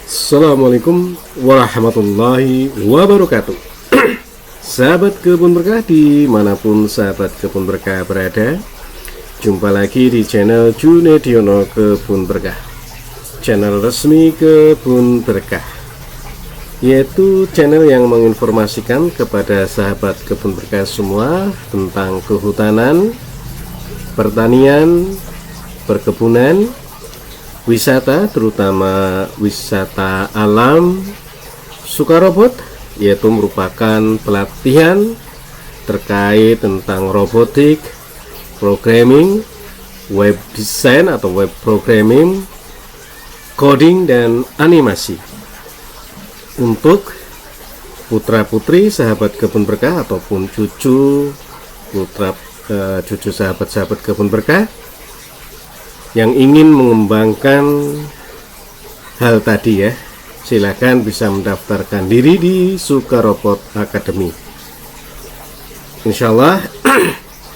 Assalamualaikum warahmatullahi wabarakatuh. Sahabat kebun berkah dimanapun sahabat kebun berkah berada, jumpa lagi di channel Junediono Kebun Berkah, channel resmi kebun berkah, yaitu channel yang menginformasikan kepada sahabat kebun berkah semua tentang kehutanan, pertanian, perkebunan, wisata, terutama wisata alam Sukarobot, yaitu merupakan pelatihan terkait tentang robotik, programming, web design atau web programming, coding, dan animasi untuk putra putri sahabat kebun berkah ataupun cucu sahabat kebun berkah yang ingin mengembangkan hal tadi ya. Silakan bisa mendaftarkan diri di Sukarobot Academy. Insyaallah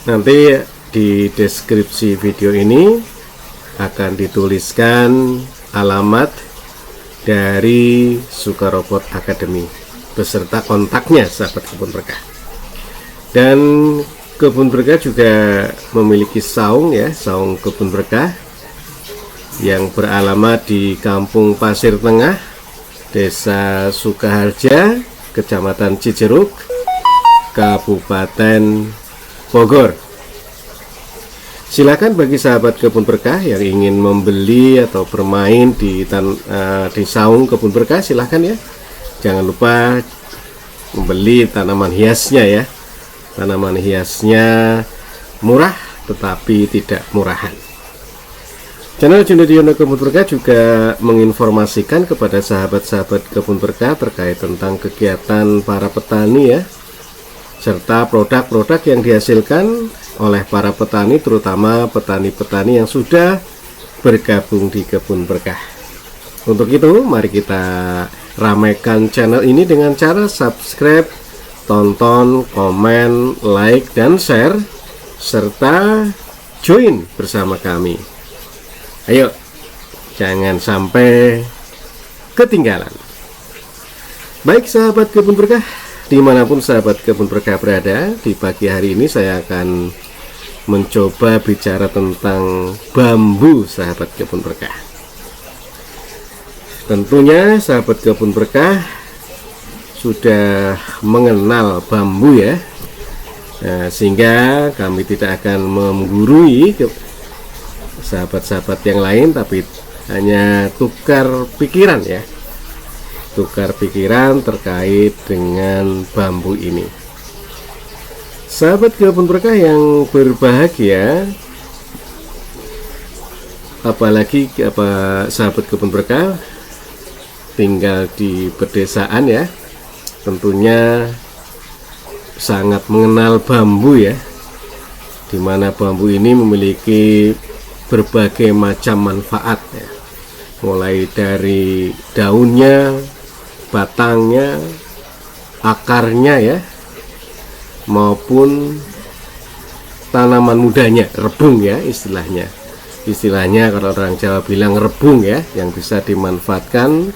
nanti di deskripsi video ini akan dituliskan alamat dari Sukarobot Academy beserta kontaknya sahabat kebun berkah. Dan kebun berkah juga memiliki saung ya, saung kebun berkah yang beralamat di Kampung Pasir Tengah, Desa Sukaharja, Kecamatan Cijeruk, Kabupaten Bogor. Silakan bagi sahabat kebun berkah yang ingin membeli atau bermain di saung kebun berkah, silahkan ya. Jangan lupa membeli tanaman hiasnya ya. Tanaman hiasnya murah tetapi tidak murahan. Channel Junediono Kebun Berkah juga menginformasikan kepada sahabat-sahabat kebun berkah terkait tentang kegiatan para petani ya, serta produk-produk yang dihasilkan oleh para petani, terutama petani-petani yang sudah bergabung di kebun berkah. Untuk itu mari kita ramaikan channel ini dengan cara subscribe, tonton, komen, like, dan share, serta join bersama kami. Ayo, jangan sampai ketinggalan. Baik sahabat kebun berkah, dimanapun sahabat kebun berkah berada, di pagi hari ini saya akan mencoba bicara tentang bambu sahabat kebun berkah. Tentunya sahabat kebun berkah sudah mengenal bambu ya, sehingga kami tidak akan menggurui sahabat-sahabat yang lain, tapi hanya tukar pikiran ya, tukar pikiran terkait dengan bambu ini. Sahabat kebun berkah yang berbahagia, apalagi sahabat kebun berkah tinggal di pedesaan ya, tentunya sangat mengenal bambu ya, dimana bambu ini memiliki berbagai macam manfaat ya, mulai dari daunnya, batangnya, akarnya ya, maupun tanaman mudanya, rebung ya istilahnya kalau orang Jawa bilang rebung ya, yang bisa dimanfaatkan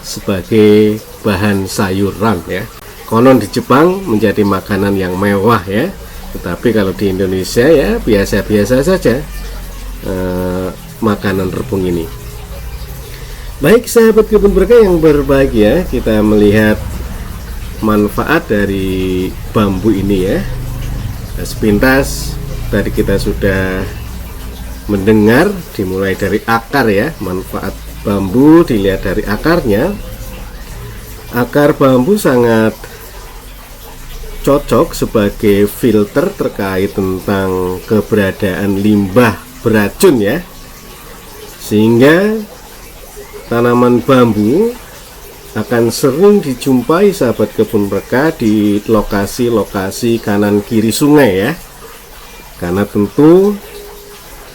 sebagai bahan sayuran ya. Konon di Jepang menjadi makanan yang mewah ya, tetapi kalau di Indonesia ya biasa-biasa saja makanan rebung ini. Baik sahabat kebun berkah yang berbahagia, kita melihat manfaat dari bambu ini ya. Sepintas tadi kita sudah mendengar dimulai dari akar ya, manfaat bambu dilihat dari akarnya. Akar bambu sangat cocok sebagai filter terkait tentang keberadaan limbah beracun ya, sehingga tanaman bambu akan sering dijumpai sahabat kebun berkah di lokasi-lokasi kanan kiri sungai ya, karena tentu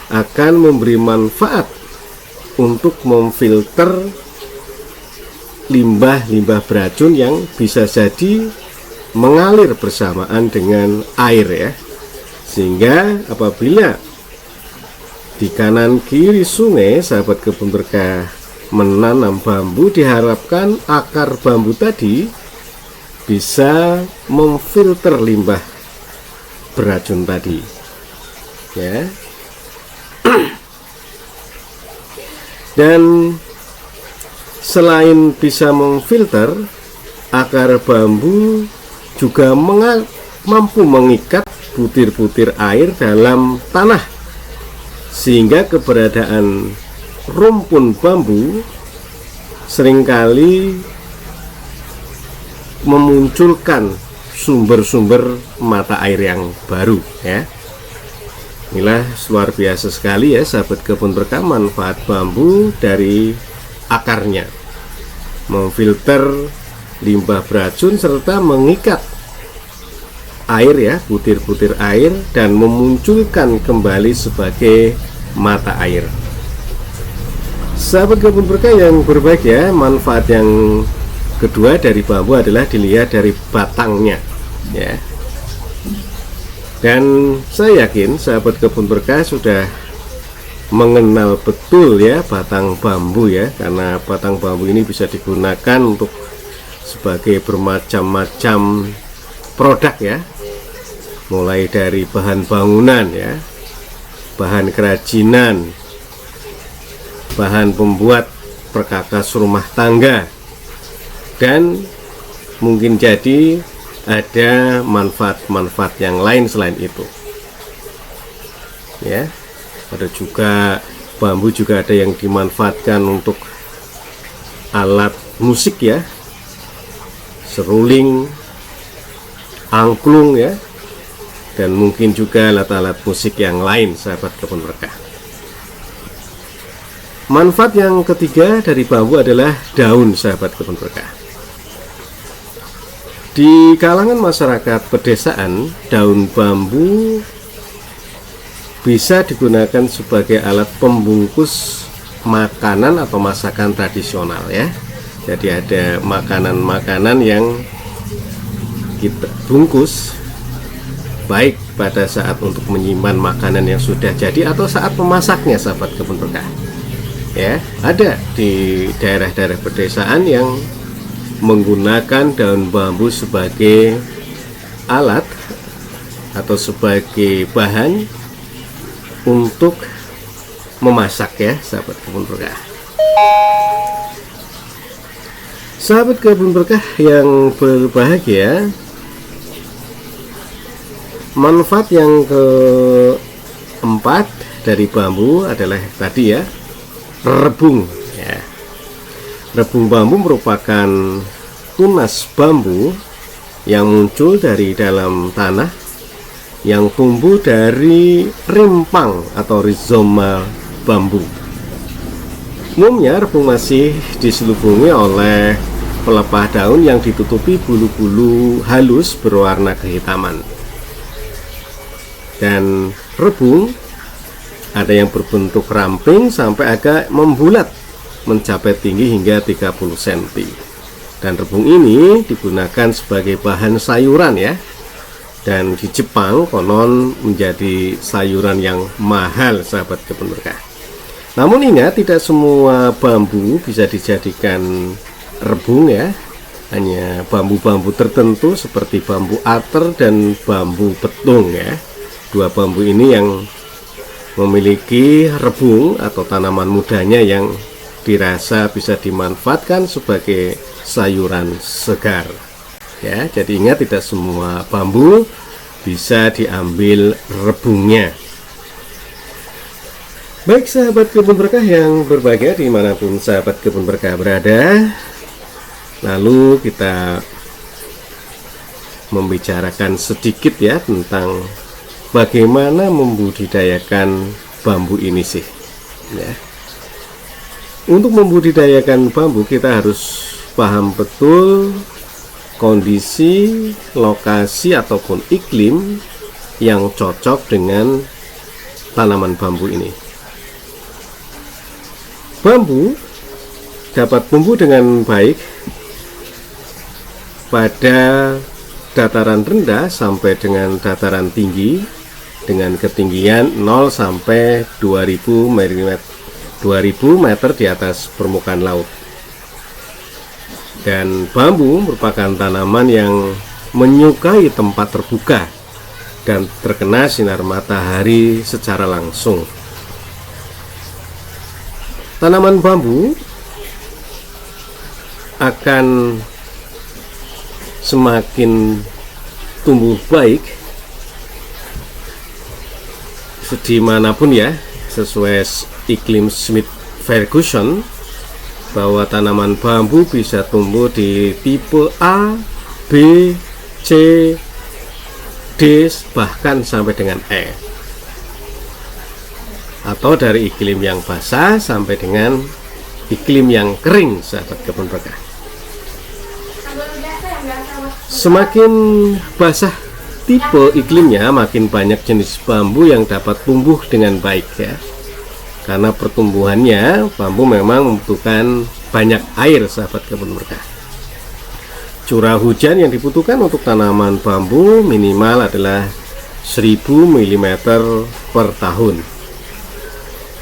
akan memberi manfaat untuk memfilter limbah-limbah beracun yang bisa jadi mengalir bersamaan dengan air ya, sehingga apabila di kanan kiri sungai sahabat kebun berkah menanam bambu, diharapkan akar bambu tadi bisa memfilter limbah beracun tadi, ya. Dan selain bisa memfilter, akar bambu juga mampu mengikat butir-butir air dalam tanah, sehingga keberadaan rumpun bambu seringkali memunculkan sumber-sumber mata air yang baru, ya. Inilah luar biasa sekali ya sahabat kebun berkah, manfaat bambu dari akarnya memfilter limbah beracun serta mengikat air, ya, butir-butir air, dan memunculkan kembali sebagai mata air. Sahabat kebun berkah yang berbahagia, manfaat yang kedua dari bambu adalah dilihat dari batangnya, ya. Dan saya yakin sahabat kebun berkah sudah mengenal betul ya batang bambu, ya, karena batang bambu ini bisa digunakan untuk sebagai bermacam-macam produk, ya, mulai dari bahan bangunan, ya, bahan kerajinan, bahan pembuat perkakas rumah tangga, dan mungkin jadi ada manfaat-manfaat yang lain selain itu, ya. Ada juga bambu juga ada yang dimanfaatkan untuk alat musik, ya, seruling, angklung, ya, dan mungkin juga alat-alat musik yang lain, sahabat kebun berkah. Manfaat yang ketiga dari bambu adalah daun, sahabat kebun berkah. Di kalangan masyarakat pedesaan, daun bambu bisa digunakan sebagai alat pembungkus makanan atau masakan tradisional, ya. Jadi ada makanan-makanan yang kita bungkus, baik pada saat untuk menyimpan makanan yang sudah jadi atau saat memasaknya, sahabat kebun berkah. Ya, ada di daerah-daerah pedesaan yang menggunakan daun bambu sebagai alat atau sebagai bahan untuk memasak, ya, sahabat kebun berkah. Sahabat kebun berkah yang berbahagia, manfaat yang keempat dari bambu adalah tadi, ya, rebung, ya. Rebung bambu merupakan tunas bambu yang muncul dari dalam tanah yang tumbuh dari rimpang atau rizoma bambu. Umumnya rebung masih diselubungi oleh pelepah daun yang ditutupi bulu-bulu halus berwarna kehitaman. Dan rebung ada yang berbentuk ramping sampai agak membulat, mencapai tinggi hingga 30 cm. Dan rebung ini digunakan sebagai bahan sayuran, ya. Dan di Jepang konon menjadi sayuran yang mahal, sahabat kebun berkah. Namun ingat, tidak semua bambu bisa dijadikan rebung, ya. Hanya bambu-bambu tertentu seperti bambu ater dan bambu petung, ya. Dua bambu ini yang memiliki rebung atau tanaman mudanya yang dirasa bisa dimanfaatkan sebagai sayuran segar, ya. Jadi ingat, tidak semua bambu bisa diambil rebungnya. Baik sahabat kebun berkah yang berbahagia dimanapun sahabat kebun berkah berada, lalu kita membicarakan sedikit, ya, tentang bagaimana membudidayakan bambu ini sih, ya. Untuk membudidayakan bambu kita harus paham betul kondisi, lokasi ataupun iklim yang cocok dengan tanaman bambu ini. Bambu dapat tumbuh dengan baik pada dataran rendah sampai dengan dataran tinggi dengan ketinggian 0 sampai 2000 mm 2000 meter di atas permukaan laut. Dan bambu merupakan tanaman yang menyukai tempat terbuka dan terkena sinar matahari secara langsung. Tanaman bambu akan semakin tumbuh baik dimanapun ya, sesuai iklim Smith-Ferguson, bahwa tanaman bambu bisa tumbuh di tipe A, B, C, D, bahkan sampai dengan E, atau dari iklim yang basah sampai dengan iklim yang kering, sahabat kebun berkah. Semakin basah tipe iklimnya, makin banyak jenis bambu yang dapat tumbuh dengan baik ya. Karena pertumbuhannya, bambu memang membutuhkan banyak air, sahabat kebun berkah. Curah hujan yang dibutuhkan untuk tanaman bambu minimal adalah 1000 mm per tahun.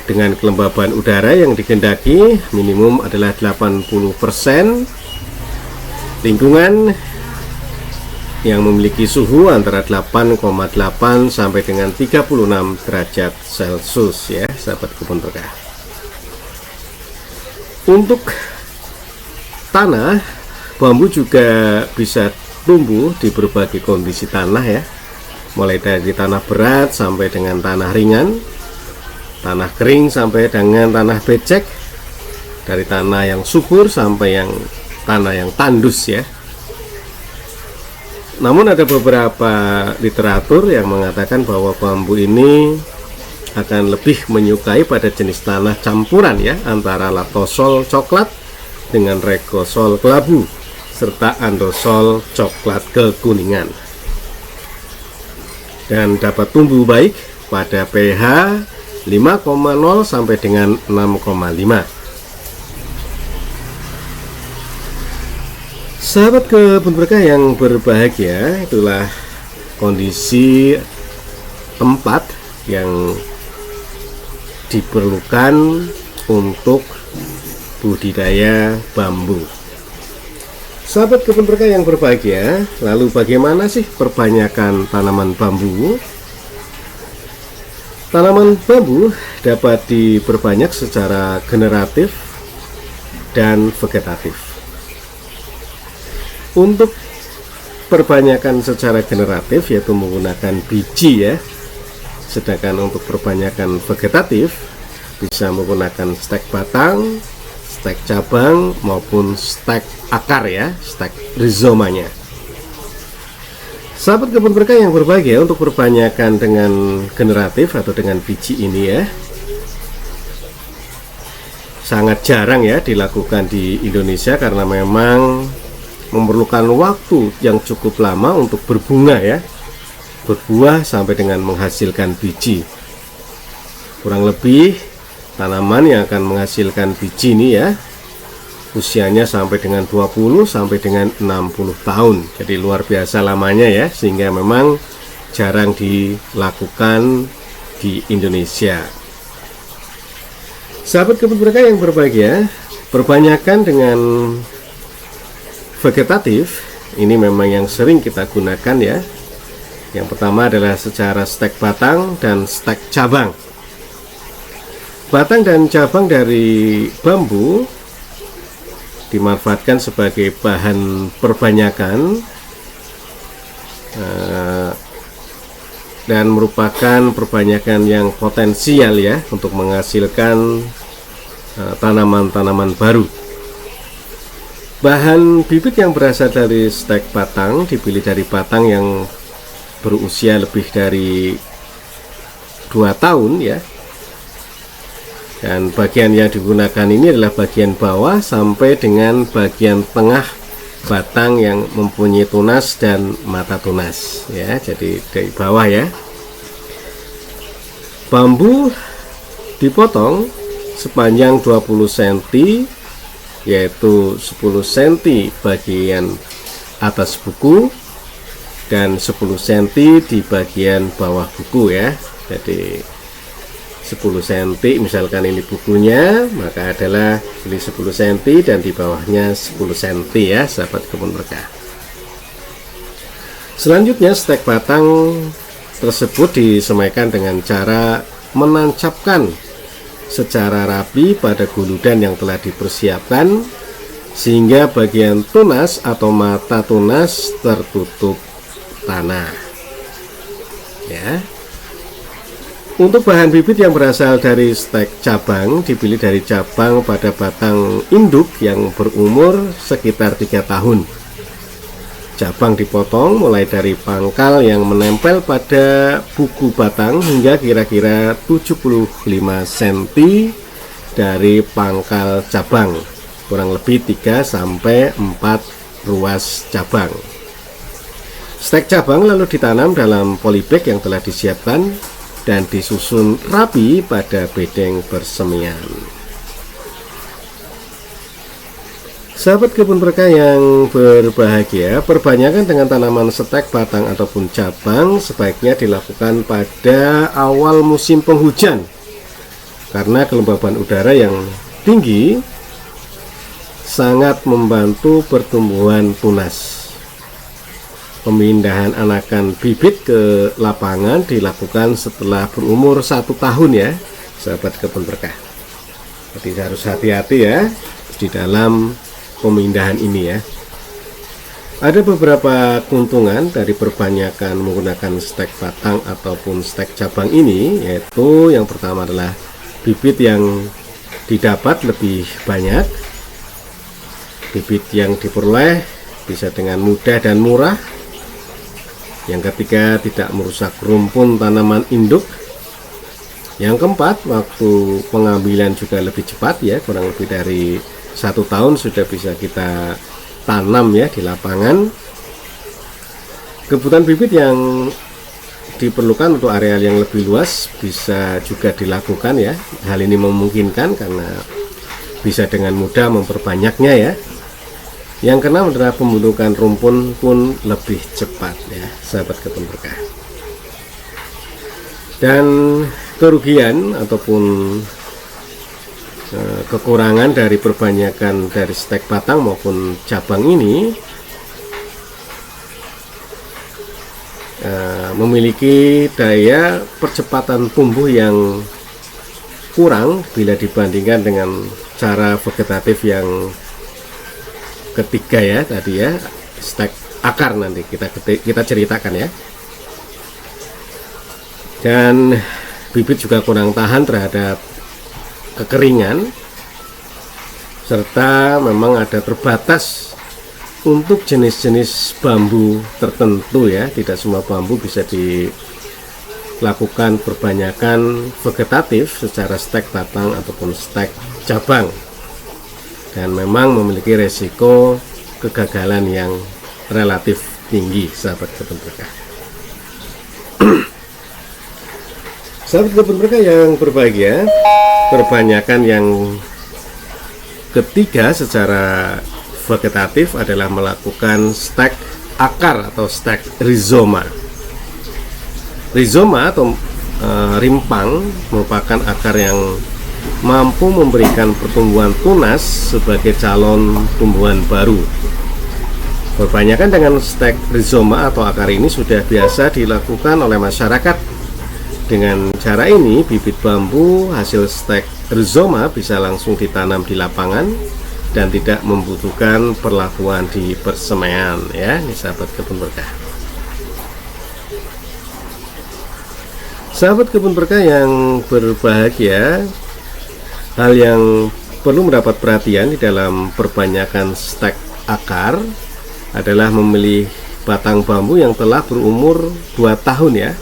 Dengan kelembaban udara yang dikehendaki minimum adalah 80%. Lingkungan yang memiliki suhu antara 8,8 sampai dengan 36 derajat Celcius ya, sahabat kebun berkah. Untuk tanah, bambu juga bisa tumbuh di berbagai kondisi tanah ya, mulai dari tanah berat sampai dengan tanah ringan, tanah kering sampai dengan tanah becek, dari tanah yang subur sampai yang tanah yang tandus ya. Namun ada beberapa literatur yang mengatakan bahwa bambu ini akan lebih menyukai pada jenis tanah campuran ya, antara latosol coklat dengan regosol kelabu serta andosol coklat kekuningan, dan dapat tumbuh baik pada pH 5,0 sampai dengan 6,5. Sahabat kebun berkah yang berbahagia, itulah kondisi tempat yang diperlukan untuk budidaya bambu. Sahabat kebun berkah yang berbahagia, lalu bagaimana sih perbanyakan tanaman bambu? Tanaman bambu dapat diperbanyak secara generatif dan vegetatif. Untuk perbanyakan secara generatif yaitu menggunakan biji ya, sedangkan untuk perbanyakan vegetatif bisa menggunakan stek batang, stek cabang maupun stek akar ya, stek rizomanya. Sahabat kebun berkah yang berbahagia, untuk perbanyakan dengan generatif atau dengan biji ini ya, sangat jarang ya dilakukan di Indonesia karena memang memerlukan waktu yang cukup lama untuk berbunga ya, berbuah sampai dengan menghasilkan biji. Kurang lebih tanaman yang akan menghasilkan biji ini ya, usianya sampai dengan 20 sampai dengan 60 tahun. Jadi luar biasa lamanya ya, sehingga memang jarang dilakukan di Indonesia. Sahabat kebun berkah yang berbahagia, perbanyakan dengan vegetatif ini memang yang sering kita gunakan ya. Yang pertama adalah secara stek batang dan stek cabang. Batang dan cabang dari bambu dimanfaatkan sebagai bahan perbanyakan dan merupakan perbanyakan yang potensial ya untuk menghasilkan tanaman-tanaman baru. Bahan bibit yang berasal dari stek batang dipilih dari batang yang berusia lebih dari 2 tahun ya. Dan bagian yang digunakan ini adalah bagian bawah sampai dengan bagian tengah batang yang mempunyai tunas dan mata tunas ya. Jadi dari bawah ya. Bambu dipotong sepanjang 20 cm, yaitu 10 cm bagian atas buku dan 10 cm di bagian bawah buku ya. Jadi 10 cm, misalkan ini bukunya, maka adalah beli 10 cm dan di bawahnya 10 cm ya sahabat kebun berkah. Selanjutnya stek batang tersebut disemaikan dengan cara menancapkan secara rapi pada guludan yang telah dipersiapkan sehingga bagian tunas atau mata tunas tertutup tanah ya. Untuk bahan bibit yang berasal dari stek cabang dipilih dari cabang pada batang induk yang berumur sekitar 3 tahun. Cabang dipotong mulai dari pangkal yang menempel pada buku batang hingga kira-kira 75 cm dari pangkal cabang, kurang lebih 3-4 ruas cabang. Stek cabang lalu ditanam dalam polybag yang telah disiapkan dan disusun rapi pada bedeng persemian. Sahabat kebun berkah yang berbahagia, perbanyakan dengan tanaman stek batang ataupun cabang sebaiknya dilakukan pada awal musim penghujan karena kelembaban udara yang tinggi sangat membantu pertumbuhan tunas. Pemindahan anakan bibit ke lapangan dilakukan setelah berumur 1 tahun ya sahabat kebun berkah. Jadi harus hati-hati ya di dalam pemindahan ini ya. Ada beberapa keuntungan dari perbanyakan menggunakan stek batang ataupun stek cabang ini, yaitu yang pertama adalah bibit yang didapat lebih banyak, bibit yang diperoleh bisa dengan mudah dan murah. Yang ketiga, tidak merusak rumpun tanaman induk. Yang keempat, waktu pengambilan juga lebih cepat ya, kurang lebih dari 1 tahun sudah bisa kita tanam ya di lapangan. Kebutuhan bibit yang diperlukan untuk areal yang lebih luas bisa juga dilakukan ya. Hal ini memungkinkan karena bisa dengan mudah memperbanyaknya ya. Yang keenam adalah pembentukan rumpun pun lebih cepat ya sahabat kebun berkah. Dan kerugian ataupun kekurangan dari perbanyakan dari stek batang maupun cabang ini memiliki daya percepatan tumbuh yang kurang bila dibandingkan dengan cara vegetatif yang ketiga ya tadi ya, stek akar, nanti kita ceritakan ya. Dan bibit juga kurang tahan terhadap kekeringan serta memang ada terbatas untuk jenis-jenis bambu tertentu ya. Tidak semua bambu bisa dilakukan perbanyakan vegetatif secara stek batang ataupun stek cabang, dan memang memiliki resiko kegagalan yang relatif tinggi sahabat kebun berkah. Sahabat kebun berkah yang berbahagia, perbanyakan yang ketiga secara vegetatif adalah melakukan stek akar atau stek rizoma. Rizoma atau rimpang merupakan akar yang mampu memberikan pertumbuhan tunas sebagai calon tumbuhan baru. Perbanyakan dengan stek rizoma atau akar ini sudah biasa dilakukan oleh masyarakat. Dengan cara ini, bibit bambu hasil stek rizoma bisa langsung ditanam di lapangan dan tidak membutuhkan perlakuan di persemaian ya, ini sahabat kebun berkah. Sahabat kebun berkah yang berbahagia, hal yang perlu mendapat perhatian di dalam perbanyakan stek akar adalah memilih batang bambu yang telah berumur 2 tahun ya,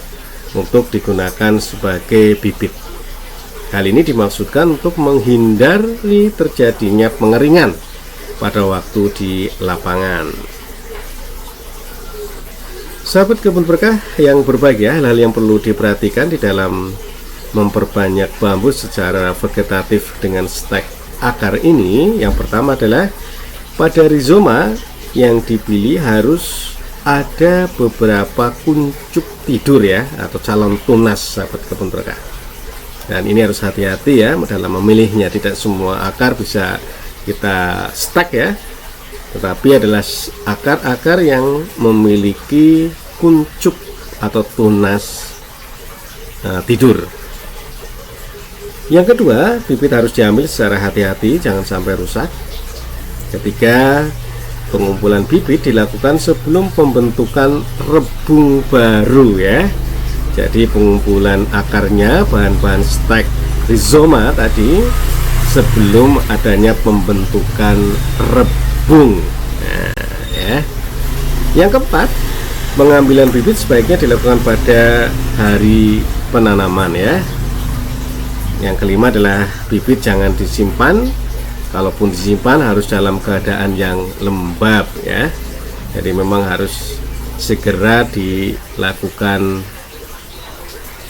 untuk digunakan sebagai bibit. Hal ini dimaksudkan untuk menghindari terjadinya pengeringan pada waktu di lapangan. Sahabat kebun berkah yang berbahagia, hal-hal yang perlu diperhatikan di dalam memperbanyak bambu secara vegetatif dengan stek akar ini, yang pertama adalah pada rizoma yang dipilih harus ada beberapa kuncup tidur ya, atau calon tunas sahabat kebun berkah. Dan ini harus hati-hati ya dalam memilihnya. Tidak semua akar bisa kita stack ya, tetapi adalah akar-akar yang memiliki kuncup atau tunas tidur. Yang kedua, bibit harus diambil secara hati-hati, jangan sampai rusak. Ketiga, pengumpulan bibit dilakukan sebelum pembentukan rebung baru ya. Jadi pengumpulan akarnya, bahan-bahan stek rizoma tadi, sebelum adanya pembentukan rebung. Nah, ya. Yang keempat, pengambilan bibit sebaiknya dilakukan pada hari penanaman ya. Yang kelima adalah bibit jangan disimpan. Kalaupun disimpan harus dalam keadaan yang lembab ya. Jadi memang harus segera dilakukan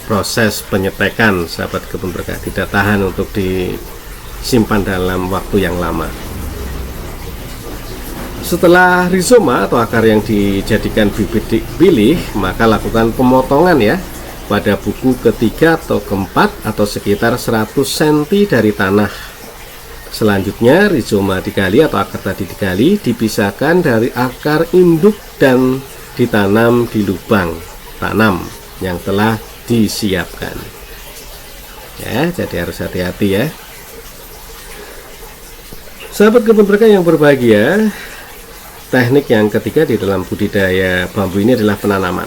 proses penyetekan, sahabat kebun berkah. Tidak tahan untuk disimpan dalam waktu yang lama. Setelah rizoma atau akar yang dijadikan bibit dipilih, maka lakukan pemotongan ya pada buku ketiga atau keempat atau sekitar 100 cm dari tanah. Selanjutnya rizoma digali atau akar tadi digali, dipisahkan dari akar induk dan ditanam di lubang tanam yang telah disiapkan ya. Jadi harus hati-hati ya, sahabat kebun berkah yang berbahagia. Teknik yang ketiga di dalam budidaya bambu ini adalah penanaman.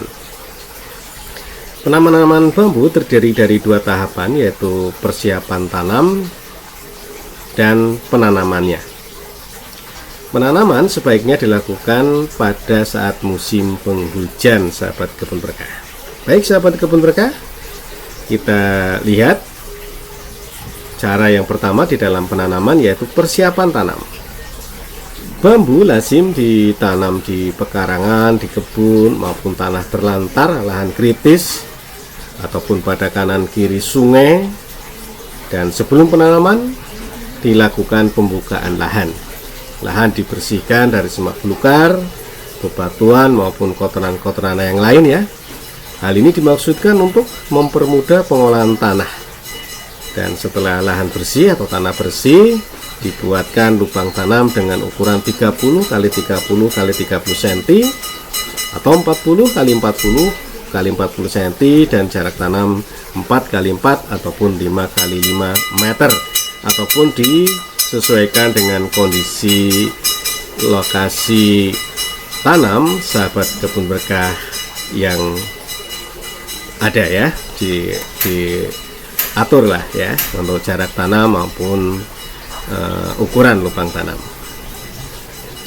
Penanaman bambu terdiri dari dua tahapan, yaitu persiapan tanam dan penanamannya. Penanaman sebaiknya dilakukan pada saat musim penghujan, sahabat kebun berkah. Baik sahabat kebun berkah, kita lihat cara yang pertama di dalam penanaman, yaitu persiapan tanam. Bambu lazim ditanam di pekarangan, di kebun maupun tanah terlantar, lahan kritis ataupun pada kanan kiri sungai. Dan sebelum penanaman dilakukan pembukaan lahan. Lahan dibersihkan dari semak belukar, bebatuan maupun kotoran-kotoran yang lain ya. Hal ini dimaksudkan untuk mempermudah pengolahan tanah. Dan setelah lahan bersih atau tanah bersih, dibuatkan lubang tanam dengan ukuran 30 x 30 x 30 cm atau 40 x 40 x 40 cm dan jarak tanam 4 x 4 ataupun 5 x 5 meter, ataupun disesuaikan dengan kondisi lokasi tanam sahabat kebun berkah yang ada ya. Diatur lah ya untuk jarak tanam maupun ukuran lubang tanam.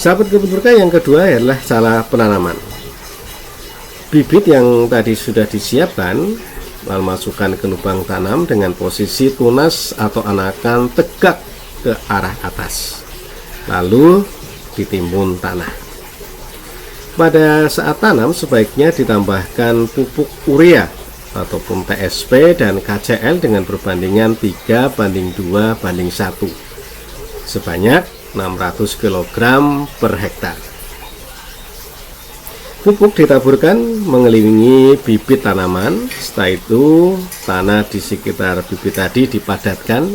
Sahabat kebun berkah yang kedua adalah cara penanaman. Bibit yang tadi sudah disiapkan lalu masukkan ke lubang tanam dengan posisi tunas atau anakan tegak ke arah atas, lalu ditimbun tanah. Pada saat tanam sebaiknya ditambahkan pupuk urea ataupun TSP dan KCL dengan perbandingan 3:2:1 sebanyak 600 kg per hektar. Pupuk ditaburkan mengelilingi bibit tanaman. Setelah itu tanah di sekitar bibit tadi dipadatkan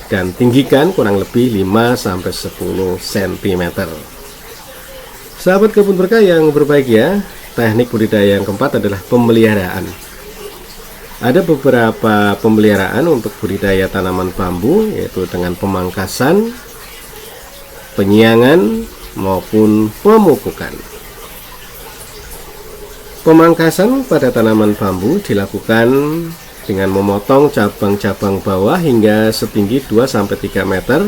dan tinggikan kurang lebih 5-10 cm. Sahabat kebun berkah yang berbahagia, teknik budidaya yang keempat adalah pemeliharaan. Ada beberapa pemeliharaan untuk budidaya tanaman bambu, yaitu dengan pemangkasan, penyiangan, maupun pemupukan. Pemangkasan pada tanaman bambu dilakukan dengan memotong cabang-cabang bawah hingga setinggi 2-3 meter.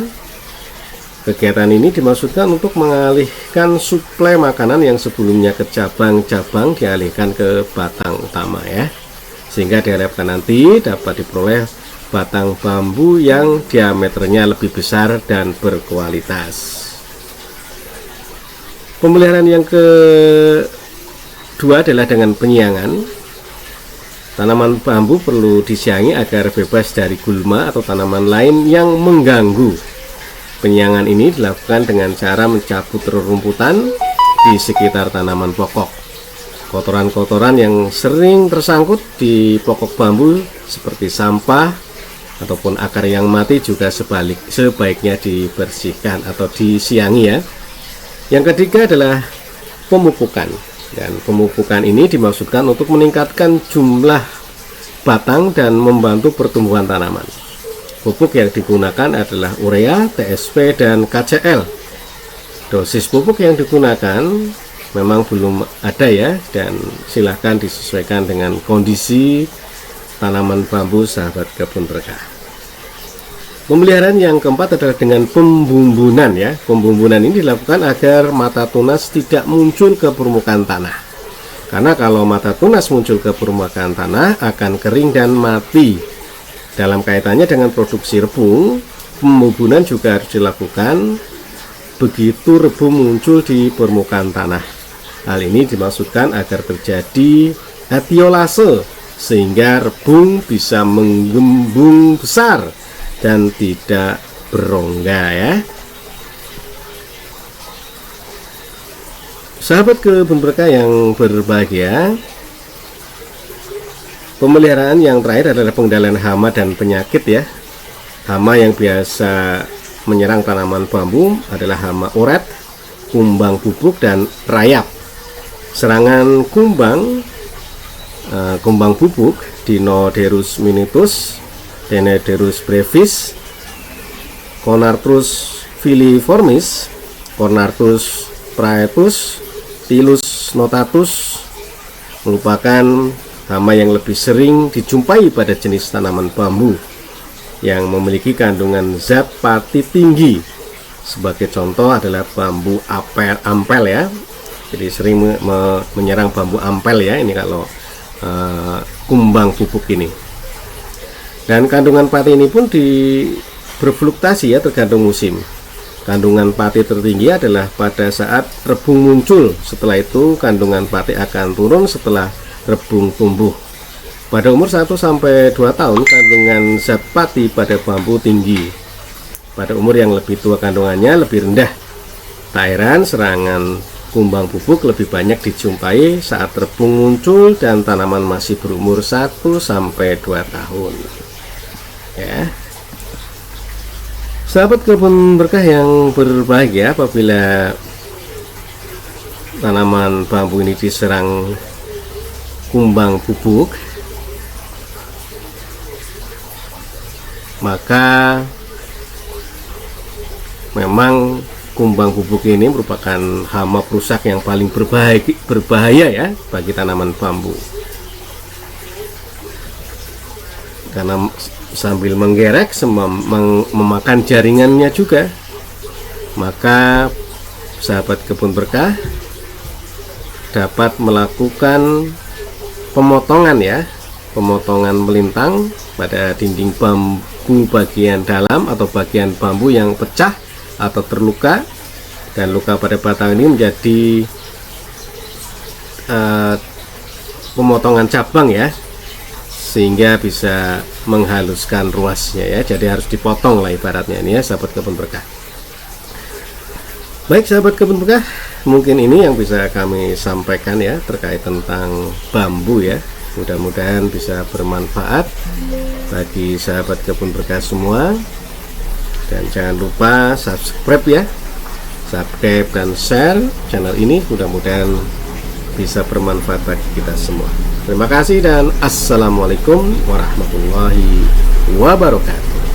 Kegiatan ini dimaksudkan untuk mengalihkan suplai makanan yang sebelumnya ke cabang-cabang dialihkan ke batang utama ya, sehingga diharapkan nanti dapat diperoleh batang bambu yang diameternya lebih besar dan berkualitas. Pemeliharaan yang kedua adalah dengan penyiangan. Tanaman bambu perlu disiangi agar bebas dari gulma atau tanaman lain yang mengganggu. Penyiangan ini dilakukan dengan cara mencabut rerumputan di sekitar tanaman pokok. Kotoran-kotoran yang sering tersangkut di pokok bambu seperti sampah, ataupun akar yang mati juga sebaiknya dibersihkan atau disiangi ya. Yang ketiga adalah pemupukan, dan pemupukan ini dimaksudkan untuk meningkatkan jumlah batang dan membantu pertumbuhan tanaman. Pupuk yang digunakan adalah urea, TSP, dan KCL. Dosis pupuk yang digunakan memang belum ada ya, dan silahkan disesuaikan dengan kondisi tanaman bambu sahabat kebun berkah. Pemeliharaan yang keempat adalah dengan pembumbunan ya. Pembumbunan ini dilakukan agar mata tunas tidak muncul ke permukaan tanah. Karena kalau mata tunas muncul ke permukaan tanah akan kering dan mati. Dalam kaitannya dengan produksi rebung, pembumbunan juga harus dilakukan begitu rebung muncul di permukaan tanah. Hal ini dimaksudkan agar terjadi etiolase sehingga rebung bisa menggembung besar dan tidak berongga ya. Sahabat kebun berkah yang berbahagia, pemeliharaan yang terakhir adalah pengendalian hama dan penyakit ya. Hama yang biasa menyerang tanaman bambu adalah hama oret, kumbang bubuk, dan rayap. Serangan kumbang bubuk, Dinoderus minutus, Denederus brevis, Cornartrus filiformis, Cornartrus praetus, Tilus notatus merupakan hama yang lebih sering dijumpai pada jenis tanaman bambu yang memiliki kandungan zat pati tinggi. Sebagai contoh adalah bambu ampel ya. Jadi sering menyerang bambu ampel ya, ini kalau kumbang bubuk ini. Dan kandungan pati ini pun berfluktuasi ya, tergantung musim. Kandungan pati tertinggi adalah pada saat rebung muncul. Setelah itu kandungan pati akan turun setelah rebung tumbuh. Pada umur 1-2 tahun kandungan zat pati pada bambu tinggi. Pada umur yang lebih tua kandungannya lebih rendah. Tak heran serangan kumbang bubuk lebih banyak dijumpai saat rebung muncul dan tanaman masih berumur 1-2 tahun ya. Sahabat kebun berkah yang berbahagia, apabila tanaman bambu ini diserang kumbang bubuk, maka memang kumbang bubuk ini merupakan hama perusak yang paling berbahaya ya bagi tanaman bambu. Karena sambil menggerek, memakan jaringannya juga, maka sahabat kebun berkah dapat melakukan pemotongan ya, pemotongan melintang pada dinding bambu bagian dalam atau bagian bambu yang pecah atau terluka, dan luka pada batang ini menjadi pemotongan cabang ya, sehingga bisa menghaluskan ruasnya ya. Jadi harus dipotong lah ibaratnya ini ya, sahabat kebun berkah. Baik sahabat kebun berkah, mungkin ini yang bisa kami sampaikan ya terkait tentang bambu ya. Mudah-mudahan bisa bermanfaat bagi sahabat kebun berkah semua. Dan jangan lupa subscribe ya, subscribe dan share channel ini, mudah-mudahan bisa bermanfaat bagi kita semua. Terima kasih dan assalamualaikum warahmatullahi wabarakatuh.